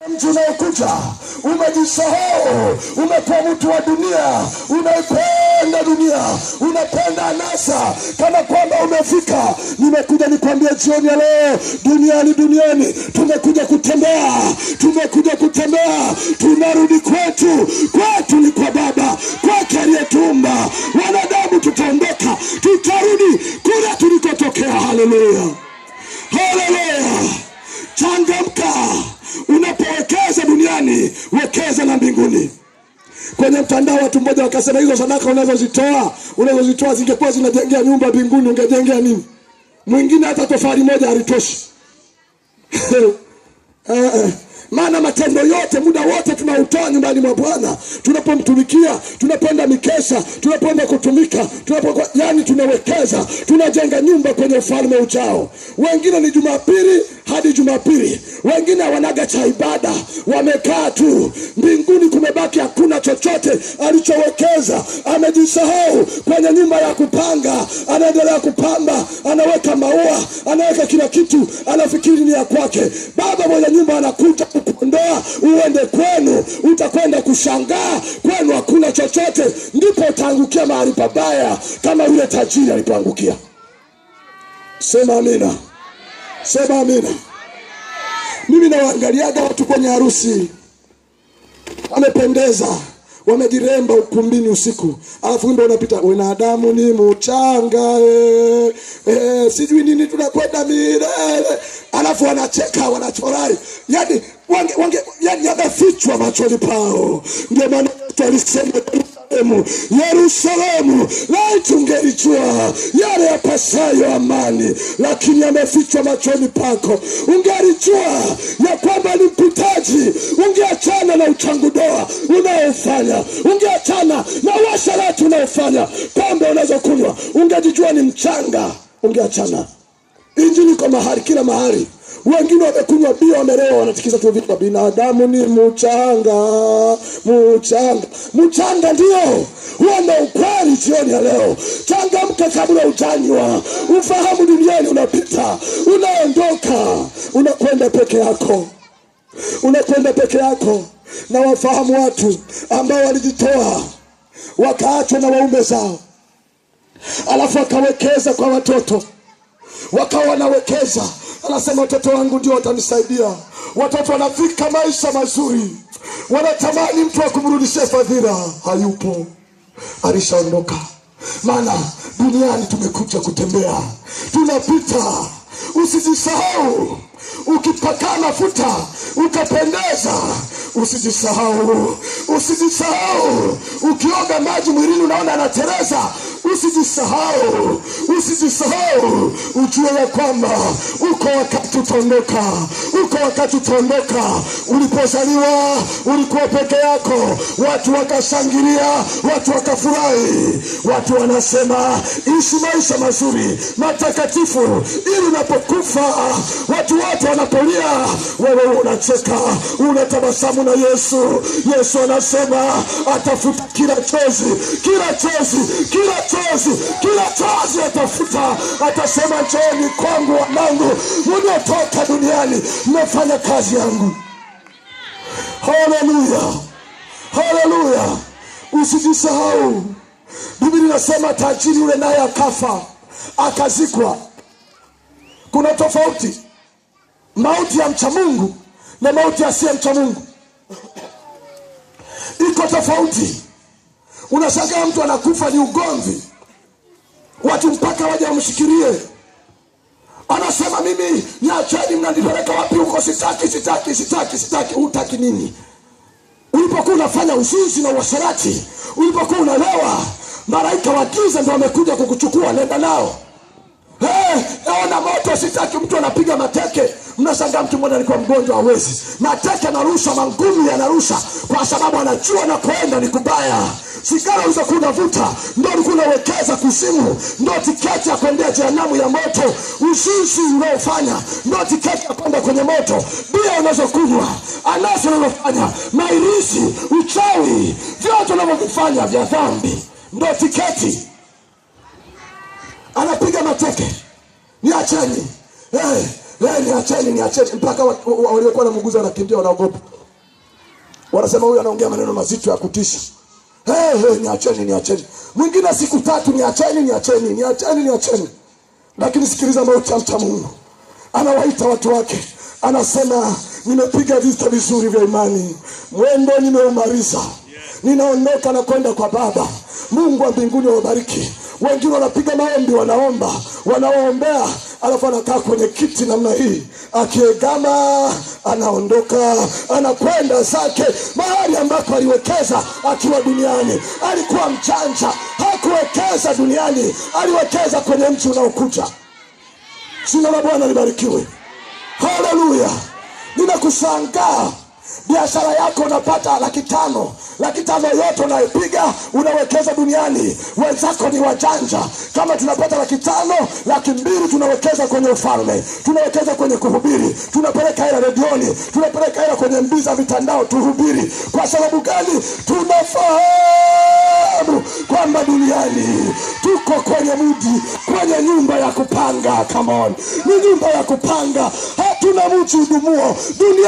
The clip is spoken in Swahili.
Mtu unaokuja umejisahau, umekuwa mtu wa dunia, unaipenda dunia, unapenda anasa kana kwamba umefika. Nimekuja nikwambie jioni ya leo, duniani tumekuja kutembea, tunarudi kwetu ni kwa Baba, kwake aliyetuumba. Wanadamu tutaondoka, tutarudi kule tulikotokea. Haleluya, haleluya. Changamka. Unapowekeza duniani, wekeza na mbinguni. Kwenye mtandao watu mmoja wakasema hizo sadaka unazozitoa zingekuwa zinajengea nyumba mbinguni, ungejengea nini? Mwingine hata tofali moja halitoshi. Maana matendo yote, muda wote tunautoa nyumbani mwa Bwana. Tunapomtumikia, tunapoenda mikesha, tunapoenda kutumika, yani tunawekeza, tunajenga nyumba kwenye ufalme ujao. Wengine ni Jumapili hadi Jumapili, wengine wanaga cha ibada, wamekaa tu. Mbinguni kumebaki hakuna chochote alichowekeza. Amejisahau kwenye nyumba ya kupanga, anaendelea kupamba, anaweka maua, anaweka kila kitu, anafikiri ni ya kwake. Baba mwenye nyumba anakuja kuondoa uende kwenu, utakwenda kushangaa kwenu hakuna chochote. Ndipo utaangukia mahali pabaya kama yule tajiri alipoangukia. Sema amina. Sema amina. Mimi nawaangaliaga watu kwenye harusi, wamependeza, wamejiremba ukumbini usiku, alafu wimbo unapita, wanadamu ni mchanga, sijui nini, tunakwenda milele, alafu wanacheka, wanafurahi. Yani yani yamefichwa machoni pao. Ndio maana tulisema Yerusalemu, laiti ungelijua yale yapasayo amani, lakini yamefichwa machoni pako. Ungelijua ya kwamba ni mpitaji, ungeachana na uchangudoa unaofanya, ungeachana na uasherati unaofanya, pombe unazokunywa, ungejijua ni mchanga, ungeachana. Injili kwa mahali, kila mahali. Wengine wamekunywa bia, wamelewa, wanatikiza tu vitu. Binadamu ni mchanga. Mchanga ndio. Huo ndio ukweli jioni ya leo. Changamka kabla hujanywa. Ufahamu duniani unapita, unaondoka, unakwenda peke yako. Na wafahamu watu ambao walijitoa, wakaachwa na waume zao, alafu wakawekeza kwa watoto, wakawa wanawekeza. Anasema watoto wangu ndio watanisaidia. Watoto wanafika maisha mazuri, wanatamani mtu akumrudishie fadhila, hayupo, alishaondoka. Maana duniani tumekuja kutembea, tunapita. Usijisahau. Ukipaka mafuta ukapendeza, usijisahau. Ukioga maji mwilini unaona anatereza, usijisahau. Ujue ya kwamba uko wakati utaondoka. Ulipozaliwa ulikuwa peke yako, watu wakashangilia, watu wakafurahi, watu wanasema ishi maisha mazuri matakatifu, ili unapokufa watu wote wanapolia, wewe unacheka, unatabasamu na Yesu. Yesu anasema atafuta kila chozi atafuta. Atasema njooni kwangu wanangu mliotoka duniani, mmefanya kazi yangu. Haleluya. Usijisahau. Biblia inasema tajiri yule naye akafa, akazikwa. Kuna tofauti mauti ya mcha Mungu na mauti asiye mcha Mungu. Iko tofauti. Unashangaa mtu anakufa ni ugomvi, watu mpaka waje wamshikilie. Anasema mimi niacheni, mnanipeleka wapi huko? Sitaki. Hutaki nini? Ulipokuwa unafanya uzinzi na uasherati, ulipokuwa unalewa, malaika wa giza ndio wamekuja kukuchukua, nenda nao. Naona moto, sitaki. Mtu anapiga mateke, mnashangaa mtu mmoja alikuwa mgonjwa hawezi, mateke anarusha, mangumi yanarusha, kwa sababu anajua na kwenda ni kubaya. Sigara ulizokuwa unavuta ndio ulikuwa unawekeza kuzimu, ndio tiketi ya kwenda jehanamu ya moto. Uzinzi unaofanya ndio tiketi ya kwenda kwenye moto. Bia unazokunywa, anasa unazofanya, mairisi, uchawi, vyote unavyofanya vya dhambi ndio tiketi. Anapiga mateke, niacheni. Niacheni. Mpaka waliokuwa wanamuguza wanakimbia, wanaogopa. Wanasema huyu anaongea maneno mazito ya kutisha. Niacheni. Mwingine siku 3, niacheni. Lakini sikiliza mauti ya mcha Mungu. Anawaita watu wake. Anasema nimepiga vita vizuri vya imani. Mwendo nimeumaliza. Ninaondoka na kwenda kwa Baba. Mungu wa mbinguni awabariki. Wengine wanapiga maombi, wanawaombea, alafu anakaa kwenye kiti namna hii, akiegama, anaondoka, anakwenda zake mahali ambapo aliwekeza akiwa duniani. Alikuwa mjanja, hakuwekeza duniani, aliwekeza kwenye mji unaokuja. Jina la Bwana libarikiwe. Haleluya. Ninakushangaa. Biashara yako unapata 500,000. 500,000 yote unaipiga unawekeza duniani. Wenzako ni wajanja. Kama tunapata 500,000, 200,000 tunawekeza kwenye ufalme, tunawekeza kwenye kuhubiri, tunapeleka hela redioni, tunapeleka hela kwenye mbiza mitandao tuhubiri. Kwa sababu gani? Tunafahamu kwamba duniani tuko kwenye mji, kwenye nyumba ya kupanga. Come on, ni nyumba ya kupanga. Hatuna mji udumuo dunia.